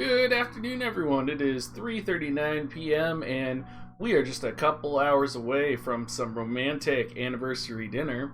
Good afternoon, everyone. It is 3:39 p.m. and we are just a couple hours away from some romantic anniversary dinner.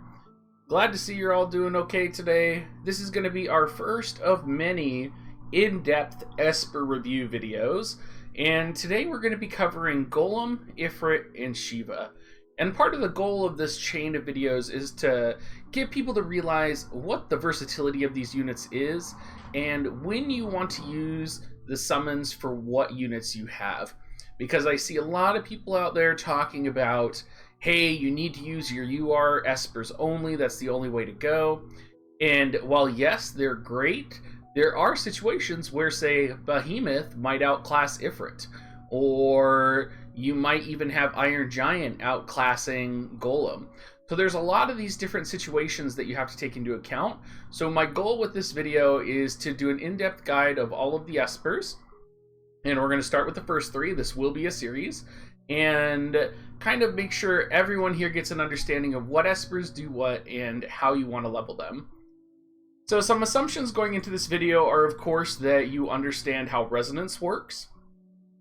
Glad to see you're all doing okay today. This is going to be our first of many in-depth Esper review videos, and today we're going to be covering Golem, Ifrit, and Shiva. And part of the goal of this chain of videos is to get people to realize what the versatility of these units is and when you want to use the summons for what units you have. Because I see a lot of people out there talking about, hey, you need to use your UR Espers only, that's the only way to go. And while yes, they're great, there are situations where, say, Behemoth might outclass Ifrit, or you might even have Iron Giant outclassing Golem. So there's a lot of these different situations that you have to take into account. So my goal with this video is to do an in-depth guide of all of the Espers. And we're going to start with the first three. This will be a series. And kind of make sure everyone here gets an understanding of what Espers do what and how you want to level them. So some assumptions going into this video are, of course, that you understand how resonance works.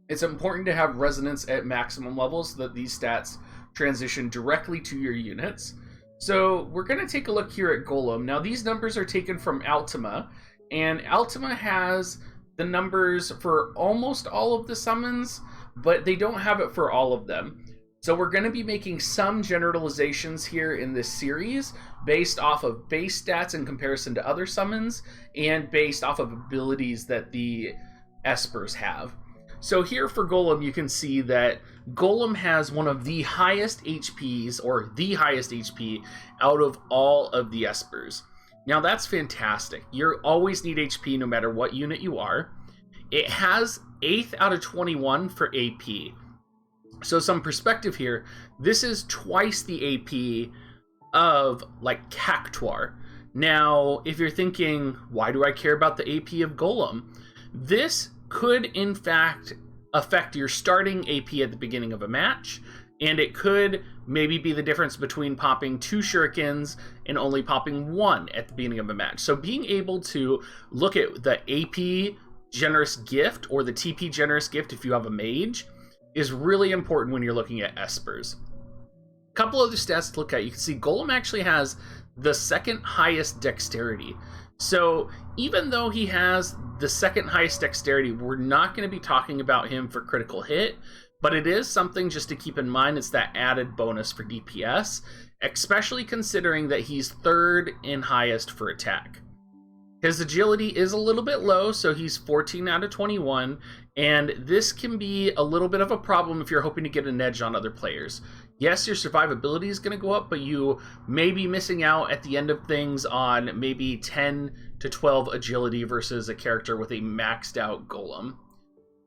It's important to have resonance at maximum levels so that these stats transition directly to your units. So we're going to take a look here at Golem. Now these numbers are taken from Ultima, and Ultima has the numbers for almost all of the summons, but they don't have it for all of them. So we're going to be making some generalizations here in this series based off of base stats in comparison to other summons and based off of abilities that the Espers have. So here for Golem, you can see that Golem has one of the highest HPs, or the highest HP, out of all of the Espers. Now that's fantastic. You always need HP no matter what unit you are. It has 8th out of 21 for AP. So some perspective here, this is twice the AP of, like, Cactuar. Now, if you're thinking, why do I care about the AP of Golem? This could in fact affect your starting AP at the beginning of a match, and it could maybe be the difference between popping 2 shurikens and only popping 1 at the beginning of a match. So being able to look at the AP generous gift or the TP generous gift if you have a mage is really important when you're looking at Espers. A couple other stats to look at. You can see Golem actually has the second highest dexterity. So even though he has the second highest dexterity, we're not going to be talking about him for critical hit, but it is something just to keep in mind. It's that added bonus for DPS, especially considering that he's 3rd in highest for attack. His agility is a little bit low, so he's 14 out of 21, and this can be a little bit of a problem if you're hoping to get an edge on other players. Yes, your survivability is going to go up, but you may be missing out at the end of things on maybe 10 to 12 agility versus a character with a maxed out Golem.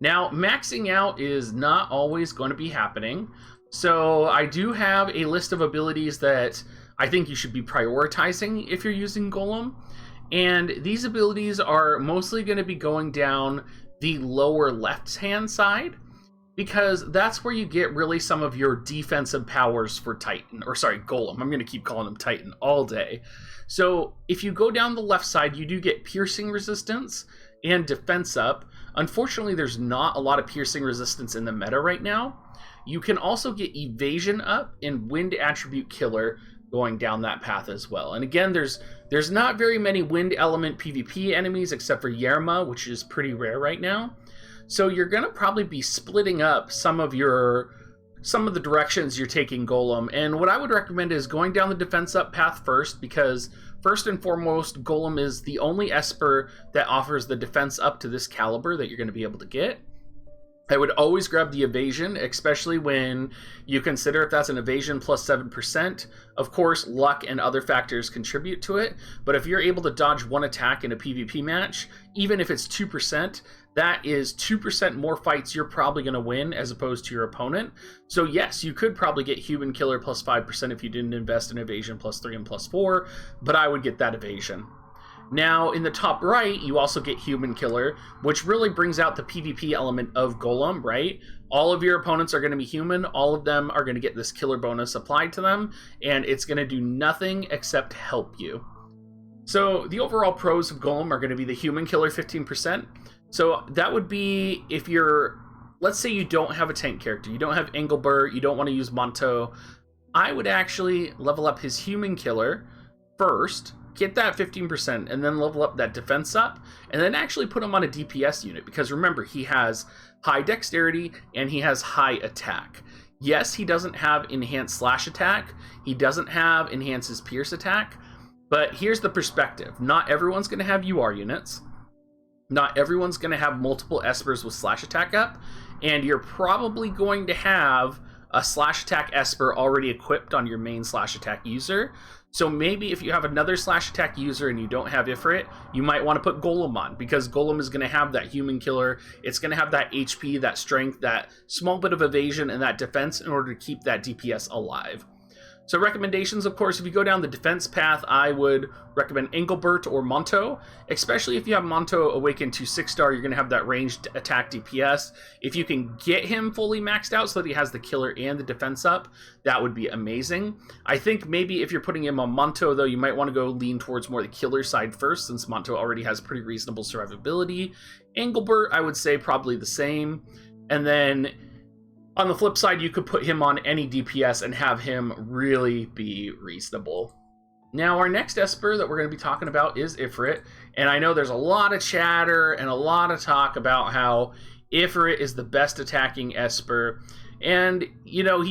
Now, maxing out is not always going to be happening, so I do have a list of abilities that I think you should be prioritizing if you're using Golem, and these abilities are mostly going to be going down the lower left-hand side, because that's where you get really some of your defensive powers for Titan, or sorry, Golem. I'm going to keep calling him Titan all day. So if you go down the left side, you do get piercing resistance and defense up. Unfortunately, there's not a lot of piercing resistance in the meta right now. You can also get evasion up and wind attribute killer going down that path as well. And again, there's not very many wind element PvP enemies except for Yerma, which is pretty rare right now. So you're going to probably be splitting up some of the directions you're taking Golem. And what I would recommend is going down the defense up path first, because first and foremost, Golem is the only Esper that offers the defense up to this caliber that you're going to be able to get. I would always grab the evasion, especially when you consider if that's an evasion plus 7%. Of course, luck and other factors contribute to it, but if you're able to dodge 1 attack in a PvP match, even if it's 2%, that is 2% more fights you're probably going to win as opposed to your opponent. So yes, you could probably get human killer plus 5% if you didn't invest in evasion plus 3 and plus 4, but I would get that evasion. Now, in the top right, you also get Human Killer, which really brings out the PvP element of Golem, right? All of your opponents are going to be human. All of them are going to get this killer bonus applied to them, and it's going to do nothing except help you. So the overall pros of Golem are going to be the Human Killer 15%. So that would be if you're, let's say you don't have a tank character, you don't have Engelbert, you don't want to use Monto, I would actually level up his human killer first, get that 15%, and then level up that defense up, and then actually put him on a DPS unit, because remember, he has high dexterity and he has high attack. Yes, he doesn't have enhanced slash attack, he doesn't have enhances pierce attack, but here's the perspective. Not everyone's going to have UR units. Not everyone's going to have multiple Espers with slash attack up, and you're probably going to have a slash attack Esper already equipped on your main slash attack user. So maybe if you have another slash attack user and you don't have Ifrit, you might want to put Golem on, because Golem is going to have that human killer. It's going to have that HP, that strength, that small bit of evasion, and that defense in order to keep that DPS alive. So recommendations, of course, if you go down the defense path, I would recommend Engelbert or Monto, especially if you have Monto awakened to 6-star, you're going to have that ranged attack DPS. If you can get him fully maxed out so that he has the killer and the defense up, that would be amazing. I think maybe if you're putting him on Monto, though, you might want to go lean towards more the killer side first, since Monto already has pretty reasonable survivability. Engelbert, I would say probably the same. And then on the flip side, you could put him on any DPS and have him really be reasonable. Now, our next Esper that we're going to be talking about is Ifrit. And I know there's a lot of chatter and a lot of talk about how Ifrit is the best attacking Esper. And, you know,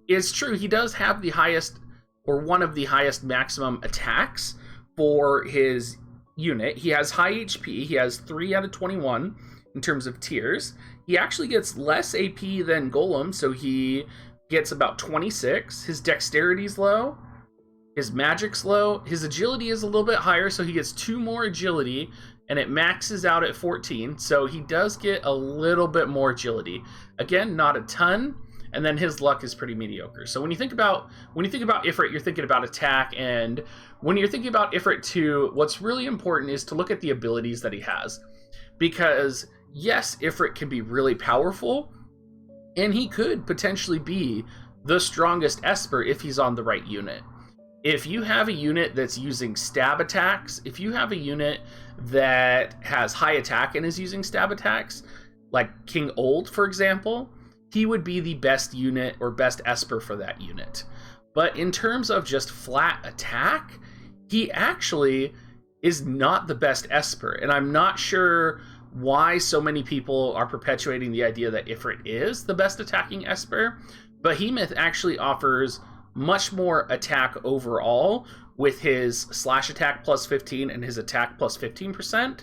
it's true, he does have the highest, or one of the highest maximum attacks for his unit. He has high HP. He has 3 out of 21 in terms of tiers. He actually gets less AP than Golem, so he gets about 26. His dexterity's low. His magic's low. His agility is a little bit higher, so he gets 2 more agility, and it maxes out at 14, so he does get a little bit more agility. Again, not a ton, and then his luck is pretty mediocre. So when you think about Ifrit, you're thinking about attack, and when you're thinking about Ifrit too, what's really important is to look at the abilities that he has. Because yes, Ifrit can be really powerful, and he could potentially be the strongest Esper if he's on the right unit. If you have a unit that's using stab attacks, if you have a unit that has high attack and is using stab attacks, like King Old, for example, he would be the best unit or best Esper for that unit. But in terms of just flat attack, he actually is not the best Esper, and I'm not sure why so many people are perpetuating the idea that Ifrit is the best attacking Esper. Behemoth actually offers much more attack overall with his slash attack plus 15 and his attack plus 15%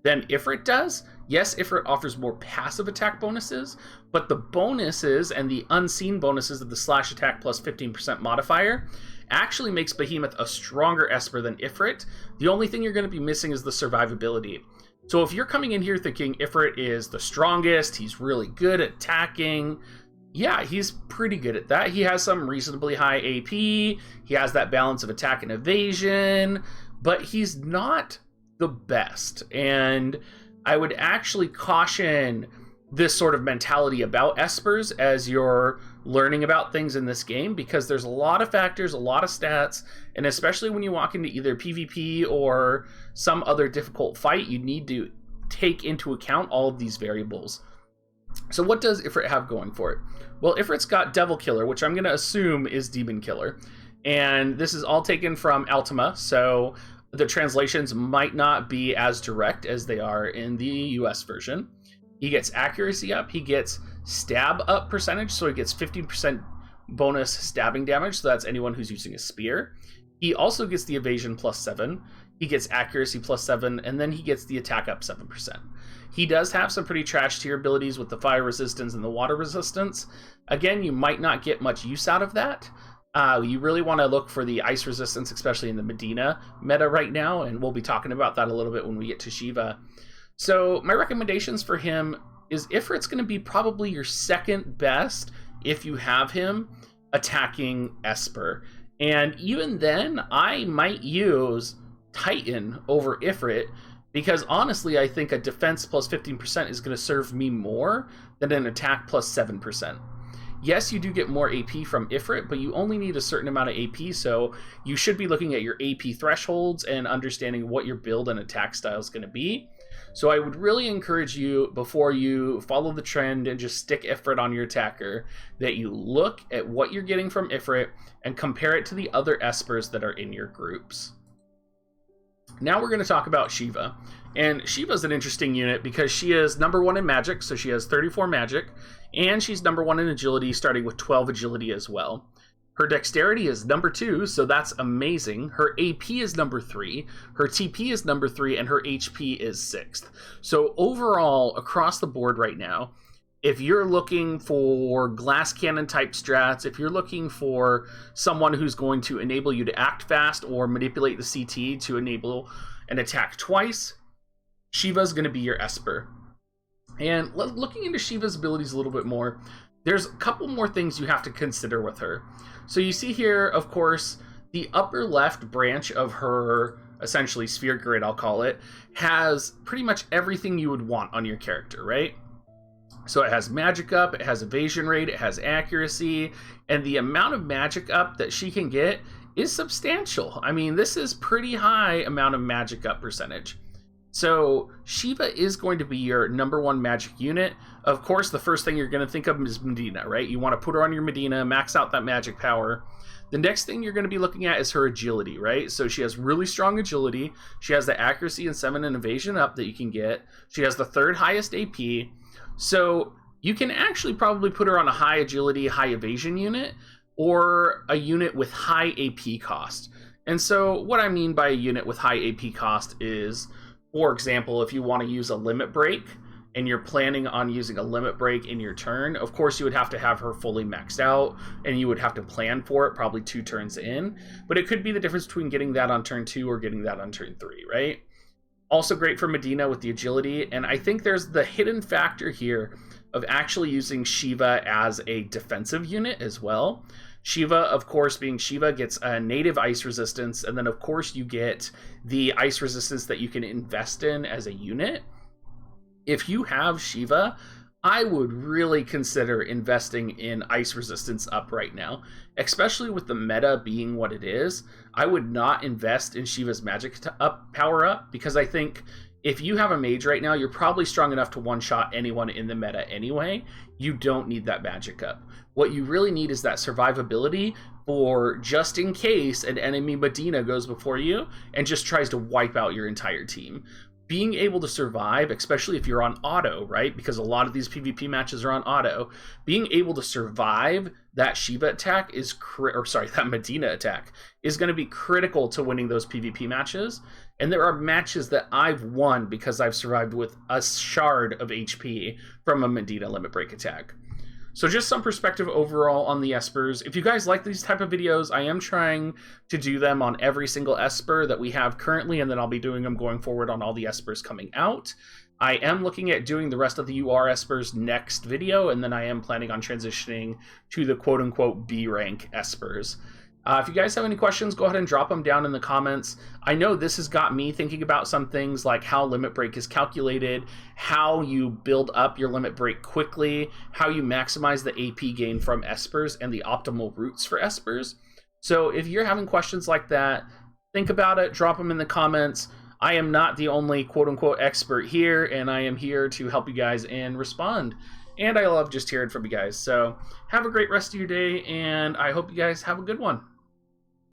than Ifrit does. Yes, Ifrit offers more passive attack bonuses, but the bonuses and the unseen bonuses of the slash attack plus 15% modifier actually makes Behemoth a stronger Esper than Ifrit. The only thing you're going to be missing is the survivability. So if you're coming in here thinking Ifrit is the strongest, he's really good at attacking, yeah, he's pretty good at that. He has some reasonably high AP, he has that balance of attack and evasion, but he's not the best. And I would actually caution this sort of mentality about Espers as you're learning about things in this game, because there's a lot of factors, a lot of stats, and especially when you walk into either PvP or some other difficult fight, you need to take into account all of these variables. So what does Ifrit have going for it? Well, Ifrit's got Devil Killer, which I'm going to assume is Demon Killer, and this is all taken from Ultima, so the translations might not be as direct as they are in the US version. He gets accuracy up, he gets stab up percentage, so he gets 15% bonus stabbing damage, so that's anyone who's using a spear. He also gets the evasion plus 7, he gets accuracy plus 7, and then he gets the attack up 7%. He does have some pretty trash tier abilities with the fire resistance and the water resistance. Again, you might not get much use out of that. You really want to look for the ice resistance, especially in the Medina meta right now, and we'll be talking about that a little bit when we get to Shiva. So my recommendations for him is Ifrit's going to be probably your second best if you have him attacking Esper. And even then, I might use Titan over Ifrit, because honestly, I think a defense plus 15% is going to serve me more than an attack plus 7%. Yes, you do get more AP from Ifrit, but you only need a certain amount of AP, so you should be looking at your AP thresholds and understanding what your build and attack style is going to be. So I would really encourage you, before you follow the trend and just stick Ifrit on your attacker, that you look at what you're getting from Ifrit and compare it to the other Espers that are in your groups. Now we're going to talk about Shiva. And Shiva is an interesting unit because she is number 1 in magic, so she has 34 magic, and she's number 1 in agility, starting with 12 agility as well. Her dexterity is number 2, so that's amazing. Her AP is number 3, her TP is number 3, and her HP is 6th. So overall, across the board right now, if you're looking for glass cannon type strats, if you're looking for someone who's going to enable you to act fast or manipulate the CT to enable an attack twice, Shiva's going to be your Esper. And looking into Shiva's abilities a little bit more, there's a couple more things you have to consider with her. So you see here, of course, the upper left branch of her, essentially sphere grid, I'll call it, has pretty much everything you would want on your character, right? So it has magic up, it has evasion rate, it has accuracy, and the amount of magic up that she can get is substantial. I mean, this is pretty high amount of magic up percentage. So Shiva is going to be your number 1 magic unit. Of course, the first thing you're going to think of is Medina, right? You want to put her on your Medina, max out that magic power. The next thing you're going to be looking at is her agility, right? So she has really strong agility. She has the accuracy and 7 and evasion up that you can get. She has the 3rd highest AP. So you can actually probably put her on a high agility, high evasion unit, or a unit with high AP cost. And so what I mean by a unit with high AP cost is, for example, if you want to use a limit break and you're planning on using a limit break in your turn, of course you would have to have her fully maxed out and you would have to plan for it probably 2 turns in. But it could be the difference between getting that on turn 2 or getting that on turn 3, right? Also great for Medina with the agility. And I think there's the hidden factor here of actually using Shiva as a defensive unit as well. Shiva, of course, being Shiva, gets a native ice resistance, and then of course you get the ice resistance that you can invest in as a unit. If you have Shiva, I would really consider investing in ice resistance up right now, especially with the meta being what it is. I would not invest in Shiva's magic power up, because I think if you have a mage right now, you're probably strong enough to one-shot anyone in the meta anyway. You don't need that magic up. What you really need is that survivability for just in case an enemy Medina goes before you and just tries to wipe out your entire team. Being able to survive, especially if you're on auto, right? Because a lot of these PvP matches are on auto. Being able to survive that Shiva attack is, that Medina attack is going to be critical to winning those PvP matches. And there are matches that I've won because I've survived with a shard of HP from a Medina limit break attack. So just some perspective overall on the Espers. If you guys like these type of videos, I am trying to do them on every single Esper that we have currently, and then I'll be doing them going forward on all the Espers coming out. I am looking at doing the rest of the UR Espers next video, and then I am planning on transitioning to the quote-unquote B rank Espers. If you guys have any questions, go ahead and drop them down in the comments. I know this has got me thinking about some things like how limit break is calculated, how you build up your limit break quickly, how you maximize the AP gain from Espers, and the optimal routes for Espers. So if you're having questions like that, think about it, drop them in the comments. I am not the only quote-unquote expert here, and I am here to help you guys and respond. And I love just hearing from you guys. So have a great rest of your day, and I hope you guys have a good one.